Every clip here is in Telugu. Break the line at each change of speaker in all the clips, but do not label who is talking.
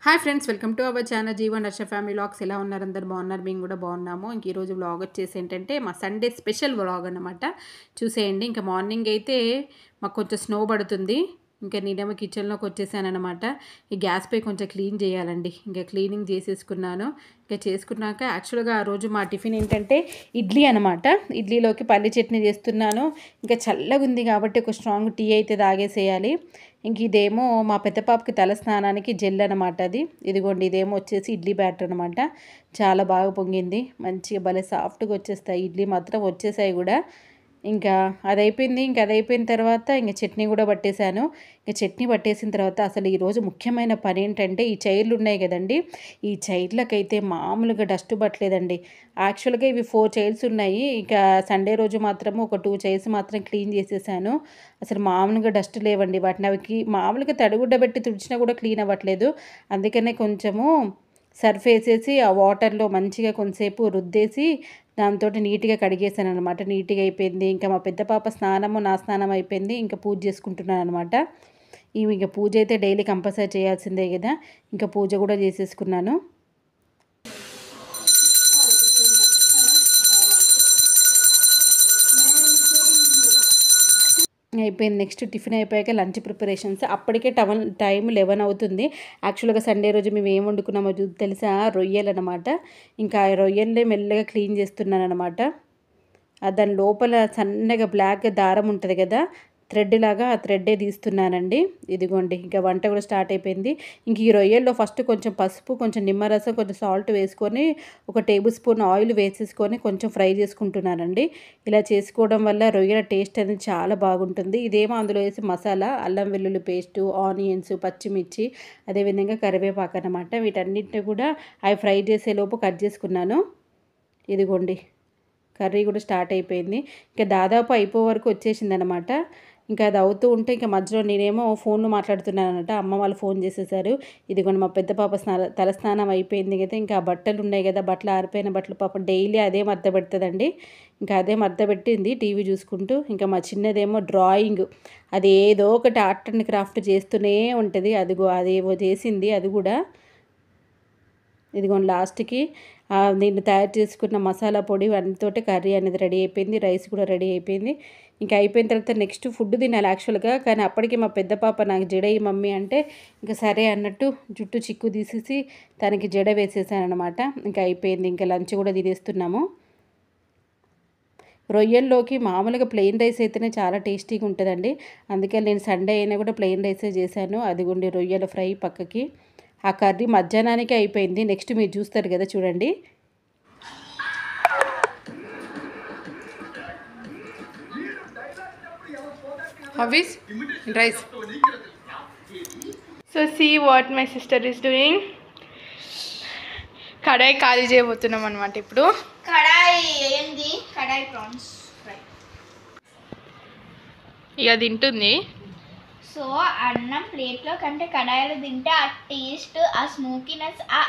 Hi friends, welcome to our channel Jeevan Harsha family vlogs. ఎలా ఉన్నారు? అందరు బాగున్నారు, మేము కూడా బాగున్నాము. ఇంక ఈరోజు వ్లాగ్ వచ్చేసి ఏంటంటే మా సండే స్పెషల్ వ్లాగ్ అన్నమాట. చూసేయండి. ఇంకా మార్నింగ్ అయితే మాకు కొంచెం స్నో పడుతుంది. ఇంకా నేనేమో కిచెన్లోకి వచ్చేసాను అనమాట. ఈ గ్యాస్ పై కొంచెం క్లీన్ చేయాలండి. ఇంకా క్లీనింగ్ చేసేసుకున్నాను. ఇంకా చేసుకున్నాక యాక్చువల్గా ఆ రోజు మా టిఫిన్ ఏంటంటే ఇడ్లీ అనమాట. ఇడ్లీలోకి పల్లి చట్నీ చేస్తున్నాను. ఇంకా చల్లగా ఉంది కాబట్టి ఒక స్ట్రాంగ్ టీ అయితే తాగేసేయాలి. ఇంక ఇదేమో మా పెద్ద పాపకి తల స్నానానికి జెల్ అనమాట. అది ఇదిగోండి, ఇదేమో వచ్చేసి ఇడ్లీ బ్యాటర్ అనమాట. చాలా బాగా పొంగింది, మంచిగా భలే సాఫ్ట్గా వచ్చేస్తాయి ఇడ్లీ మాత్రం, వచ్చేసాయి కూడా. ఇంకా అది అయిపోయింది. ఇంకా అది అయిపోయిన తర్వాత ఇంకా చట్నీ కూడా పట్టేశాను. ఇంకా చట్నీ పట్టేసిన తర్వాత అసలు ఈరోజు ముఖ్యమైన పని ఏంటంటే ఈ చైర్లు ఉన్నాయి కదండి, ఈ చైర్లకైతే మామూలుగా డస్ట్ పట్టలేదండి. యాక్చువల్గా ఇవి 4 చైర్స్ ఉన్నాయి. ఇక సండే రోజు మాత్రము ఒక 2 చైర్స్ మాత్రం క్లీన్ చేసేసాను. అసలు మామూలుగా డస్ట్ లేవండి వాటిని. అవికి మామూలుగా తడిగుడ్డ పెట్టి తుడిచినా కూడా క్లీన్ అవ్వట్లేదు. అందుకనే కొంచెము సర్ఫ్ వేసేసి ఆ వాటర్లో మంచిగా కొంతసేపు రుద్దేసి దాంతో నీట్గా కడిగేసాను అనమాట. నీట్గా అయిపోయింది. ఇంకా మా పెద్ద పాప స్నానము నా స్నానం అయిపోయింది. ఇంకా పూజ చేసుకుంటున్నాను అనమాట. ఇవి ఇంకా పూజ అయితే డైలీ కంపల్సరీ చేయాల్సిందే కదా. ఇంకా పూజ కూడా చేసేసుకున్నాను. అయిపోయింది. నెక్స్ట్ టిఫిన్ అయిపోయాక లంచ్ ప్రిపరేషన్స్. అప్పటికే టైం 11 అవుతుంది. యాక్చువల్గా సండే రోజు మేము ఏం వండుకున్నామో తెలుసా? రొయ్యలు అనమాట. ఇంకా రొయ్యల్ని మెల్లగా క్లీన్ చేస్తున్నాను అనమాట. దాని లోపల సన్నగా బ్లాక్ దారం ఉంటుంది కదా, థ్రెడ్ లాగా, ఆ థ్రెడ్డే తీస్తున్నానండి. ఇదిగోండి, ఇంకా వంట కూడా స్టార్ట్ అయిపోయింది. ఇంక ఈ రొయ్యల్లో ఫస్ట్ కొంచెం పసుపు, కొంచెం నిమ్మరసం, కొంచెం సాల్ట్ వేసుకొని ఒక టేబుల్ స్పూన్ ఆయిల్ వేసేసుకొని కొంచెం ఫ్రై చేసుకుంటున్నానండి. ఇలా చేసుకోవడం వల్ల రొయ్యల టేస్ట్ అనేది చాలా బాగుంటుంది. ఇదేమో అందులో వేసి మసాలా, అల్లం వెల్లుల్లి పేస్టు, ఆనియన్స్, పచ్చిమిర్చి, అదేవిధంగా కరివేపాకు అనమాట. వీటన్నిటిని కూడా అవి ఫ్రై చేసేలోపు కట్ చేసుకున్నాను. ఇదిగోండి, కర్రీ కూడా స్టార్ట్ అయిపోయింది. ఇంకా దాదాపు అయిపో వరకు వచ్చేసింది అనమాట. ఇంకా అది అవుతూ ఉంటే ఇంకా మధ్యలో నేనేమో ఫోన్లో మాట్లాడుతున్నాను అనమాట. అమ్మ వాళ్ళు ఫోన్ చేసేసారు. ఇదిగోండి, మా పెద్ద పాప తలస్నానం అయిపోయింది కదా. ఇంకా బట్టలు ఉన్నాయి కదా, బట్టలు ఆరిపోయిన బట్టలు పాప డైలీ అదే మడత పెడుతుందండి. ఇంకా అదే మడత పెట్టింది టీవీ చూసుకుంటూ. ఇంకా మా చిన్నదేమో డ్రాయింగ్, అది ఏదో ఒకటి ఆర్ట్ అండ్ క్రాఫ్ట్ చేస్తూనే ఉంటుంది. అదిగో అదేవో చేసింది అది కూడా. ఇదిగోండి, లాస్ట్కి నేను తయారు చేసుకున్న మసాలా పొడి అన్నితోటి కర్రీ అనేది రెడీ అయిపోయింది. రైస్ కూడా రెడీ అయిపోయింది. ఇంకా అయిపోయిన తర్వాత నెక్స్ట్ ఫుడ్ తినాలి యాక్చువల్గా. కానీ అప్పటికి మా పెద్ద పాప నాకు జడ మమ్మీ అంటే ఇంకా సరే అన్నట్టు జుట్టు చిక్కు తీసేసి తనకి జడ వేసేసాను అనమాట. ఇంకా అయిపోయింది. ఇంకా లంచ్ కూడా తినేస్తున్నాము. రొయ్యల్లోకి మామూలుగా ప్లెయిన్ రైస్ అయితేనే చాలా టేస్టీగా ఉంటుందండి. అందుకని నేను సండే అయినా కూడా ప్లెయిన్ రైసే చేశాను. అదిగోండి రొయ్యల ఫ్రై పక్కకి. ఆ కర్రీ మధ్యాహ్నానికి అయిపోయింది. నెక్స్ట్ మీరు చూస్తారు కదా, చూడండి. How is rice?
So see what my sister is doing. కడాయి ఖాళీ చేయబోతున్నాం అనమాట ఇప్పుడు.
కడాయి ఏంది? కడాయి ప్రాన్స్ ఫ్రై.
ఇక తింటుంది.
సో అన్నం ప్లేట్లో కంటే కడాయిలో తింటే ఆ టేస్ట్, ఆ స్మోకీనెస్, ఆ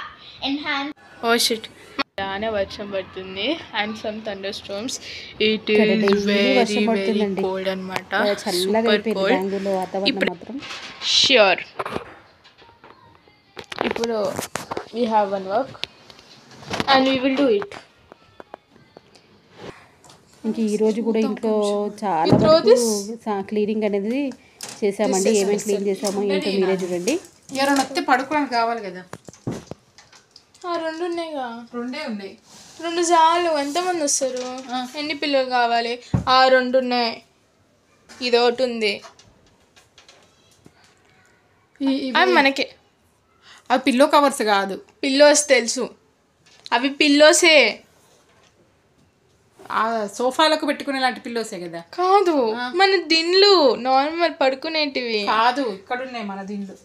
ఎన్హాన్స్.
ఓ షిట్, బాగానే వర్షం పడుతుంది and some thunder storms. It is very very cold అనమాట. Super cold. ష్యూర్. ఇప్పుడు we have one work and we will do it.
ఇంక ఈరోజు కూడా ఇంట్లో చాలా వరకు క్లీనింగ్ అనేది చేసామండి. ఏమేమి క్లీన్ చేసామో ఏంటో మీరే చూడండి. ఎవరైనా వస్తే పడుకోవడానికి కావాలి కదా.
2 ఉన్నాయిగా.
2 ఉన్నాయి.
2 చాలు. ఎంతమంది వస్తారు? ఎన్ని పిల్లలు కావాలి? 2 ఉన్నాయి. ఇది ఒకటి ఉంది. అవి మనకే.
అవి పిల్లో కవర్స్ కాదు,
పిల్లోస్ తెలుసు. అవి పిల్లోసే.
సోఫాలకు పెట్టుకునే లాంటి పిల్లోసే కదా.
కాదు, మన దిండ్లు నార్మల్ పడుకునేటివి
కాదు. ఇక్కడ ఉన్నాయి మన దిండ్లు.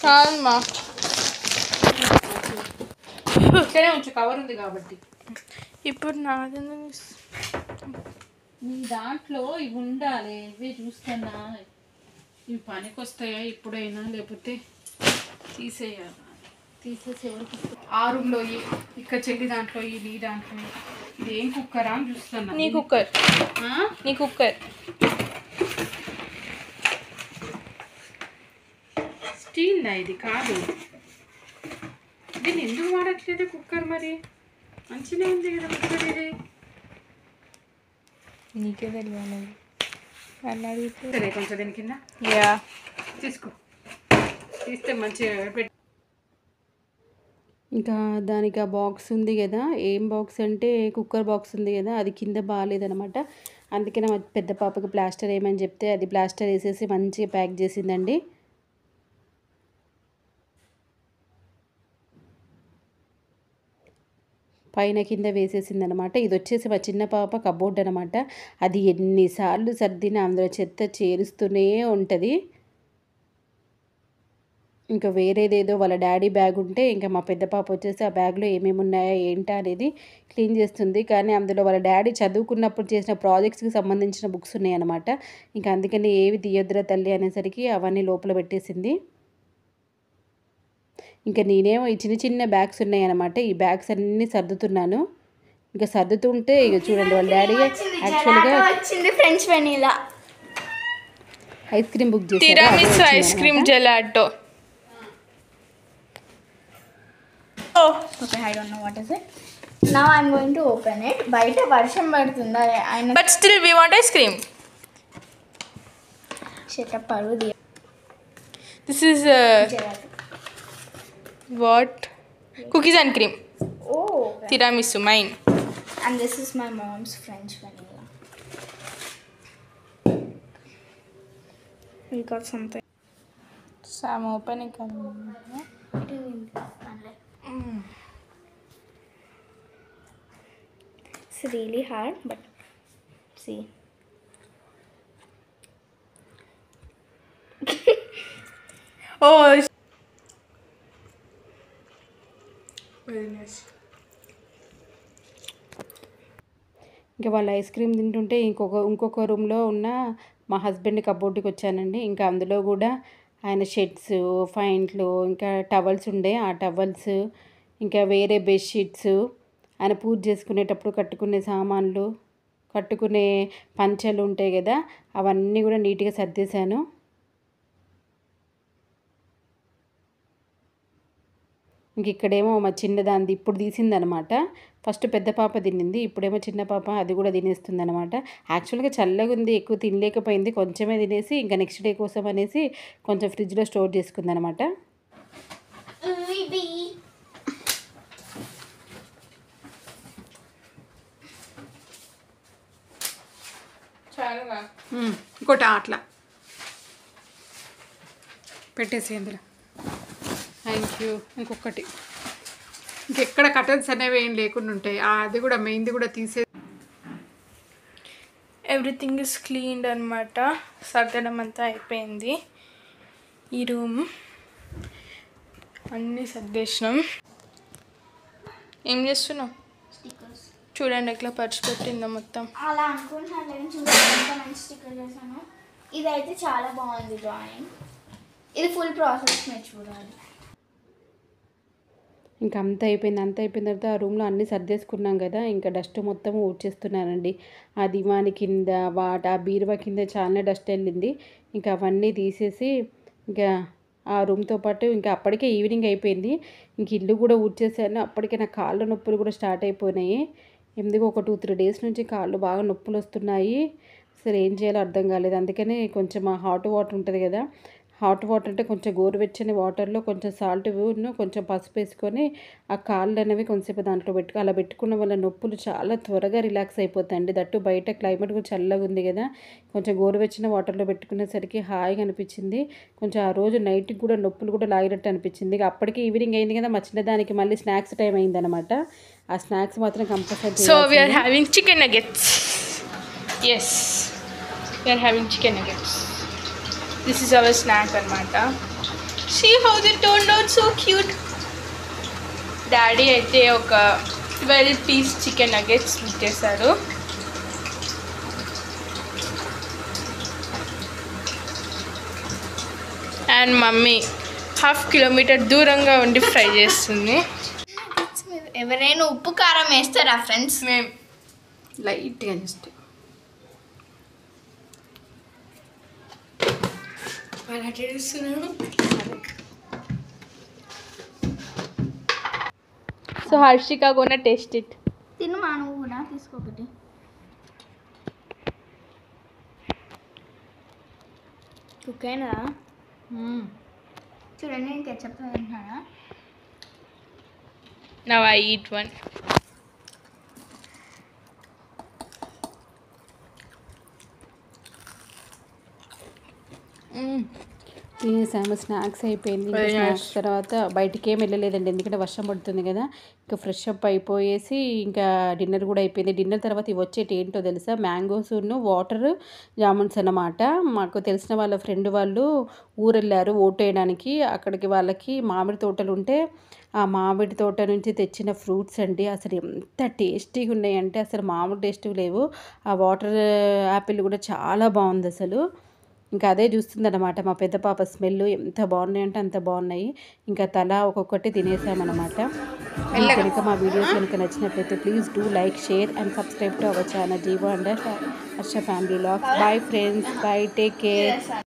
కాదమ్మా,
ఇక్కడే ఉంచు, కవర్ ఉంది కాబట్టి.
ఇప్పుడు నాది
నీ దాంట్లో ఇవి ఉండాలి. ఇవే చూస్తున్నా, ఇవి పనికి వస్తాయా ఇప్పుడైనా, లేకపోతే తీసేయాలి. తీసేసి ఎవరికి? ఆ రూమ్లో ఇక్కడ చెల్లి దాంట్లో, నీ దాంట్లో. ఇదేం కుక్కరా అని చూస్తున్నా.
నీ కుక్కర్.
స్టీల్ ఇది కాదు. దీన్ని ఎందుకు వాడట్లేదు కుక్కర్? మరి మంచిగా ఉంది కదా కుక్కర్ ఇది.
నీకే తెలియాలి అని అడిగితే
సరే కొంచెం దీని కింద
యా
తీసుకో, తీస్తే మంచిగా. ఇంకా దానికి ఆ బాక్స్ ఉంది కదా, ఏం బాక్స్ అంటే కుక్కర్ బాక్స్ ఉంది కదా, అది కింద బాగాలేదనమాట. అందుకనే మా పెద్ద పాపకి ప్లాస్టర్ వేయమని చెప్తే అది ప్లాస్టర్ వేసేసి మంచిగా ప్యాక్ చేసిందండి. పైన కింద వేసేసింది అనమాట. ఇది వచ్చేసి మా చిన్న పాప కబోర్డ్ అనమాట. అది ఎన్నిసార్లు సర్దినా అందులో చెత్త చేరుస్తూనే ఉంటుంది. ఇంకా వేరేదేదో వాళ్ళ డాడీ బ్యాగ్ ఉంటే ఇంకా మా పెద్ద పాప వచ్చేసి ఆ బ్యాగ్లో ఏమేమి ఉన్నాయా ఏంటా అనేది క్లీన్ చేస్తుంది. కానీ అందులో వాళ్ళ డాడీ చదువుకున్నప్పుడు చేసిన ప్రాజెక్ట్స్కి సంబంధించిన బుక్స్ ఉన్నాయన్నమాట. ఇంకా అందుకని ఏవి తీయొద్దురా తల్లి అనేసరికి అవన్నీ లోపల పెట్టేసింది. ఇంకా నేనేమో ఈ చిన్న చిన్న బ్యాగ్స్ ఉన్నాయన్నమాట. ఈ బ్యాగ్స్ అన్నీ సర్దుతున్నాను. ఇంకా సర్దుతుంటే ఇక చూడండి వాళ్ళ డాడీ యాక్చువల్గా
French vanilla
ice cream book చేశారు.
Tiramisu ice cream gelato.
Okay, I don't know what is it. Now I'm going to open it. బయట వర్షం పడుతుందా?
But still we want ice cream.
Shut up, Parvati.
This is what? Cookies and cream.
Oh, okay.
Tiramisu, mine.
And this is my mom's French vanilla. We got something.
So I'm opening it.
It's really hard, but see.
Oh, very nice.
ఇంకా వాళ్ళు ఐస్ క్రీమ్ తింటుంటే ఇంకొక రూమ్లో ఉన్న మా హస్బెండ్ కబోర్డ్కి వచ్చానండి. ఇంకా అందులో కూడా ఆయన షర్ట్స్, ఫైంట్లు, ఇంకా టవల్స్ ఉండే ఆ టవల్స్, ఇంకా వేరే బెడ్షీట్స్, ఆయన పూజ చేసుకునేటప్పుడు కట్టుకునే సామాన్లు, కట్టుకునే పంచలు ఉంటాయి కదా, అవన్నీ కూడా నీట్గా సర్దేశాను. ఇంక ఇక్కడేమో మా చిన్నదాంది ఇప్పుడు తీసిందనమాట. ఫస్ట్ పెద్ద పాప తినింది, ఇప్పుడేమో చిన్న పాప అది కూడా తినేస్తుంది అనమాట. యాక్చువల్గా చల్లగా ఉంది, ఎక్కువ తినలేకపోయింది, కొంచెమే తినేసి ఇంకా నెక్స్ట్ డే కోసం అనేసి కొంచెం ఫ్రిడ్జ్లో స్టోర్ చేసుకుంది అనమాట. ఇంకోటి అట్లా పెట్టేసి అందులో. Thank you. ఇంకొకటి ఇంకెక్కడ కటన్స్ అనేవి ఏం లేకుండా ఉంటాయి, అది కూడా మెయిన్ది కూడా తీసే.
ఎవ్రీథింగ్ ఇస్ క్లీన్డ్ అనమాట. సర్దడం అంతా అయిపోయింది. ఈ రూమ్ అన్నీ సర్దేసినాం. ఏం చేస్తున్నాం చూడండి ఎట్లా పర్చి పెట్టిందో మొత్తం.
అలా అనుకుంటున్నాను, చూడండి ఎంత మంచి స్టిక్కర్ చేశాను. ఇదైతే చాలా బాగుంది డ్రాయింగ్. ఇది ఫుల్ ప్రాసెస్ మీరు చూడాలి.
ఇంకా అంత అయిపోయిన తర్వాత ఆ రూమ్లో అన్నీ సర్దేసుకున్నాం కదా, ఇంకా డస్ట్ మొత్తం ఊడ్చేస్తున్నానండి. ఆ దివాని కింద ఆ బీరువా కింద చాలా డస్ట్ వెళ్ళింది. ఇంకా అవన్నీ తీసేసి ఇంకా ఆ రూమ్తో పాటు ఇంకా అప్పటికే ఈవినింగ్ అయిపోయింది. ఇంక ఇల్లు కూడా ఊడ్చేసాను. అప్పటికే నా కాళ్ళ నొప్పులు కూడా స్టార్ట్ అయిపోయినాయి. ఎందుకు ఒక 2-3 డేస్ నుంచి కాళ్ళు బాగా నొప్పులు వస్తున్నాయి. అసలు ఏం చేయాలో అర్థం కాలేదు. అందుకనే కొంచెం హాట్ వాటర్ ఉంటుంది కదా, హాట్ వాటర్ అంటే కొంచెం గోరువెచ్చని వాటర్లో కొంచెం సాల్ట్ కొంచెం పసుపు వేసుకొని ఆ కాళ్ళు అనేవి కొంచెంసేపు దాంట్లో అలా పెట్టుకున్న వల్ల నొప్పులు చాలా త్వరగా రిలాక్స్ అయిపోతాయండి. దట్టు బయట క్లైమేట్ కూడా చల్లగా ఉంది కదా, కొంచెం గోరువెచ్చని వాటర్లో పెట్టుకునేసరికి హాయిగా అనిపించింది. కొంచెం ఆ రోజు నైట్కి కూడా నొప్పులు కూడా లాగినట్టు అనిపించింది. అప్పటికి ఈవినింగ్ అయింది కదా, మా చిన్నదానికి మళ్ళీ స్నాక్స్ టైం అయిందనమాట. ఆ స్నాక్స్ మాత్రం compulsory.
So we are having chicken nuggets. Yes, we are having chicken nuggets. This is our snack anamata. See how they turned out so cute. Daddy అయితే ఒక 12 piece chicken nuggets ఇచ్చేసారు. అండ్ మమ్మీ 1/2 కిలోమీటర్ దూరంగా ఉండి ఫ్రై చేస్తుంది.
ఎవరైనా ఉప్పు కారం వేస్తారా ఫ్రెండ్స్?
మేము
లైట్గా జస్ట్
అలా చేస్తున్నాను. So Harshika gonna taste it.
తిను మా నువ్వు కూడా తీసుకోకటి. కుక్ అయినా చూడండి, నేను కెచప్ తింటున్నానా.
Now I eat one.
తినేసాము, స్నాక్స్ అయిపోయింది. ఇంకా స్నాక్స్ తర్వాత బయటికి ఏం వెళ్ళలేదండి, ఎందుకంటే వర్షం పడుతుంది కదా. ఇంకా ఫ్రెష్ అప్ అయిపోయేసి ఇంకా డిన్నర్ కూడా అయిపోయింది. డిన్నర్ తర్వాత ఇవి వచ్చేటి ఏంటో తెలుసా, మ్యాంగోస్ను వాటర్ జామున్స్ అన్నమాట. మాకు తెలిసిన వాళ్ళ ఫ్రెండ్ వాళ్ళు ఊరు వెళ్ళారు ఓటు వేయడానికి. అక్కడికి వాళ్ళకి మామిడి తోటలు ఉంటే ఆ మామిడి తోట నుంచి తెచ్చిన ఫ్రూట్స్ అండి, అసలు ఎంత టేస్టీగా ఉన్నాయంటే అసలు మామూలు టేస్టీ లేవు. ఆ వాటర్ యాపిల్ కూడా చాలా బాగుంది అసలు. ఇంకా అదే చూస్తుందన్నమాట మా పెద్ద పాప. స్మెల్ ఎంత బాగున్నాయి అంటే అంత బాగున్నాయి. ఇంకా తల ఒక్కొక్కటి తినేసామన్నమాట. మీకు కనుక మా వీడియోస్ కనుక నచ్చినట్లయితే please do like, share and subscribe to our channel Jeeva and Harsha family vlogs. Bye friends, bye, take care.